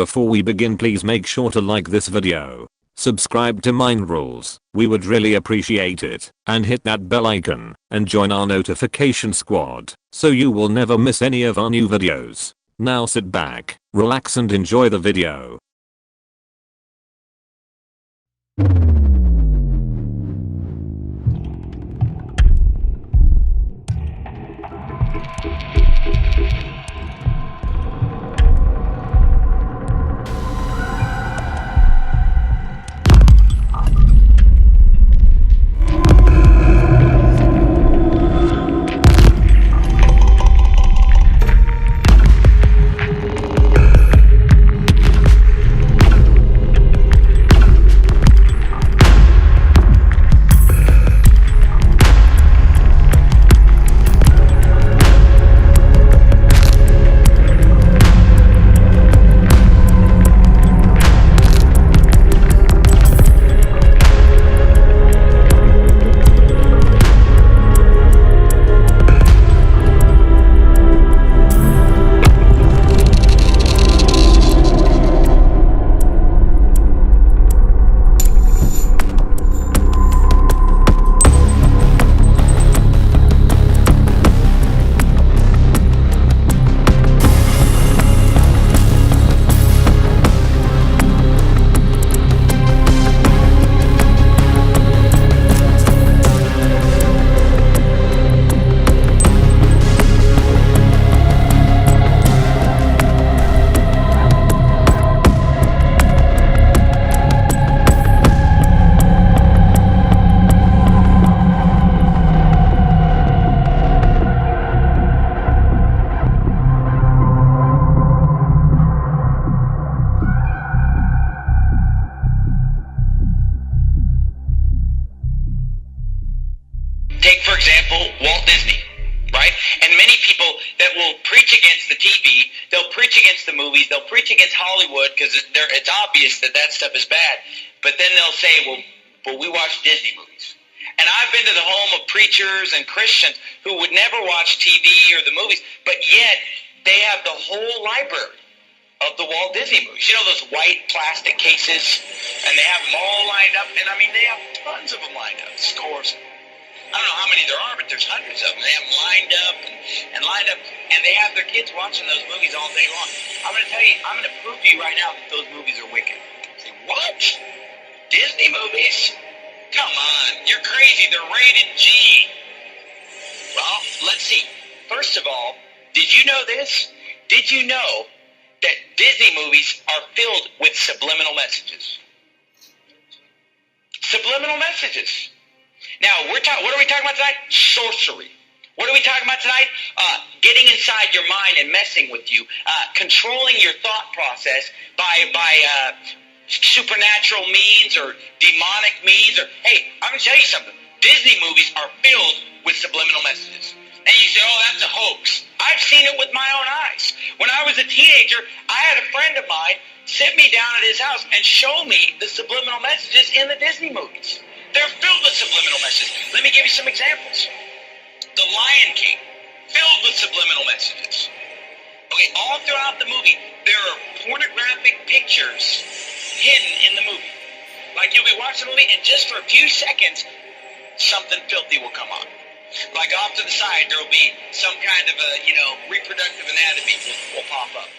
Before we begin, please make sure to like this video, subscribe to Mind Rules, we would really appreciate it, and hit that bell icon, and join our notification squad, so you will never miss any of our new videos. Now sit back, relax and enjoy the video. Take, for example, Walt Disney, right? And many people that will preach against the TV, they'll preach against the movies, they'll preach against Hollywood because it's obvious that stuff is bad. But then they'll say, well, we watch Disney movies. And I've been to the home of preachers and Christians who would never watch TV or the movies, but yet they have the whole library of the Walt Disney movies. You know those white plastic cases? And they have them all lined up. And I mean, they have tons of them lined up, scores. I don't know how many there are, but there's hundreds of them. They have them lined up and lined up, and they have their kids watching those movies all day long. I'm going to tell you, I'm going to prove to you right now that those movies are wicked. Say, what? Disney movies? Come on, you're crazy. They're rated G. Well, let's see. First of all, did you know this? Did you know that Disney movies are filled with subliminal messages? Subliminal messages. Now, what are we talking about tonight? Sorcery. What are we talking about tonight? Getting inside your mind and messing with you. Controlling your thought process by supernatural means or demonic means. Hey, I'm going to tell you something. Disney movies are filled with subliminal messages. And you say, oh, that's a hoax. I've seen it with my own eyes. When I was a teenager, I had a friend of mine sit me down at his house and show me the subliminal messages in the Disney movies. They're filled with subliminal messages. Let me give you some examples. The Lion King, filled with subliminal messages. Okay, all throughout the movie, there are pornographic pictures hidden in the movie. Like you'll be watching the movie, and just for a few seconds, something filthy will come on. Like off to the side, there will be some kind of a, reproductive anatomy will pop up,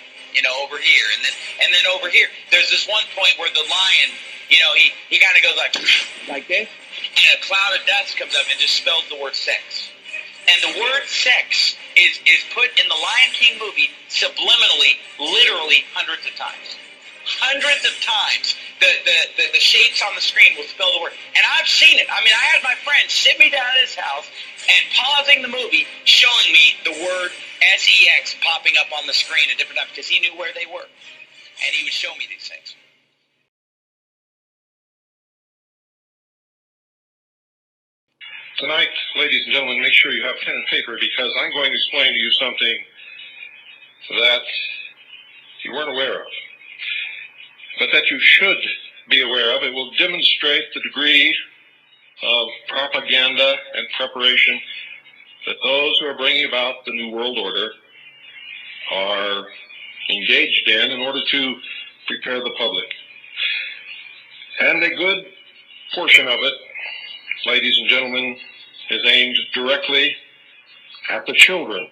over here. And then over here, there's this one point where the lion, he kind of goes like this, and a cloud of dust comes up and just spells the word sex. And the word sex is put in the Lion King movie subliminally, literally hundreds of times. Hundreds of times, the shapes on the screen will spell the word. And I've seen it. I mean, I had my friend sit me down at his house and pausing the movie, showing me the word sex popping up on the screen at different times because he knew where they were. And he would show me these things. Tonight, ladies and gentlemen, make sure you have pen and paper because I'm going to explain to you something that you weren't aware of, but that you should be aware of. It will demonstrate the degree of propaganda and preparation that those who are bringing about the New World Order are engaged in order to prepare the public. And a good portion of it, ladies and gentlemen, is aimed directly at the children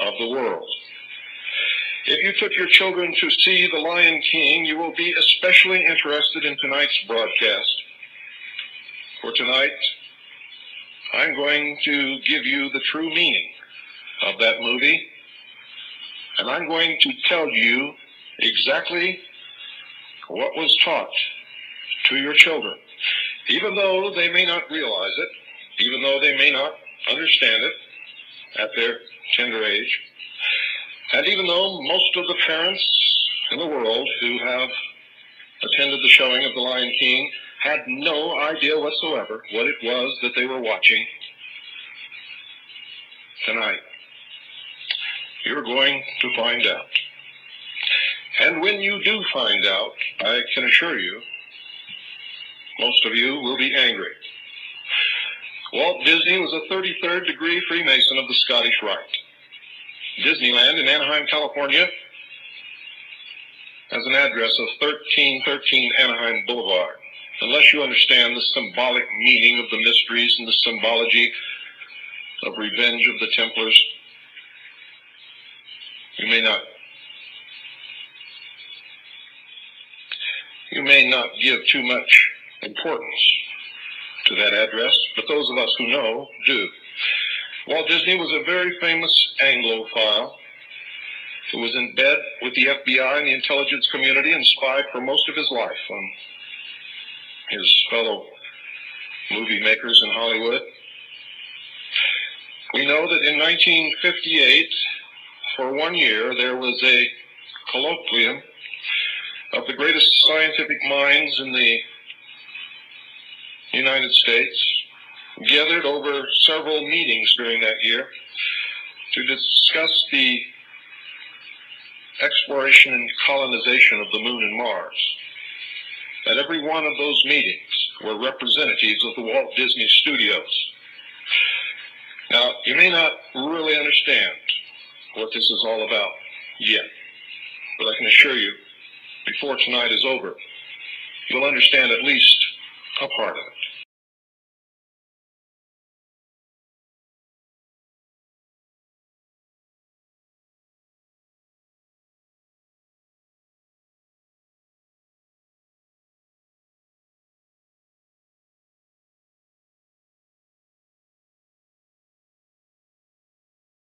of the world. If you took your children to see The Lion King, you will be especially interested in tonight's broadcast. For tonight, I'm going to give you the true meaning of that movie, and I'm going to tell you exactly what was taught to your children, even though they may not realize it, even though they may not understand it at their tender age, and even though most of the parents in the world who have attended the showing of The Lion King had no idea whatsoever what it was that they were watching tonight. You're going to find out. And when you do find out, I can assure you, most of you will be angry. Walt Disney was a 33rd degree Freemason of the Scottish Rite. Disneyland in Anaheim, California, has an address of 1313 Anaheim Boulevard. Unless you understand the symbolic meaning of the mysteries and the symbology of Revenge of the Templars, you may not give too much importance to that address, but those of us who know do. Walt Disney was a very famous Anglophile who was in bed with the FBI and the intelligence community and spied for most of his life on his fellow movie makers in Hollywood. We know that in 1958, for 1 year, there was a colloquium of the greatest scientific minds in the United States, gathered over several meetings during that year to discuss the exploration and colonization of the moon and Mars. At every one of those meetings were representatives of the Walt Disney Studios. Now, you may not really understand what this is all about yet, but I can assure you, before tonight is over, you'll understand at least a part of it.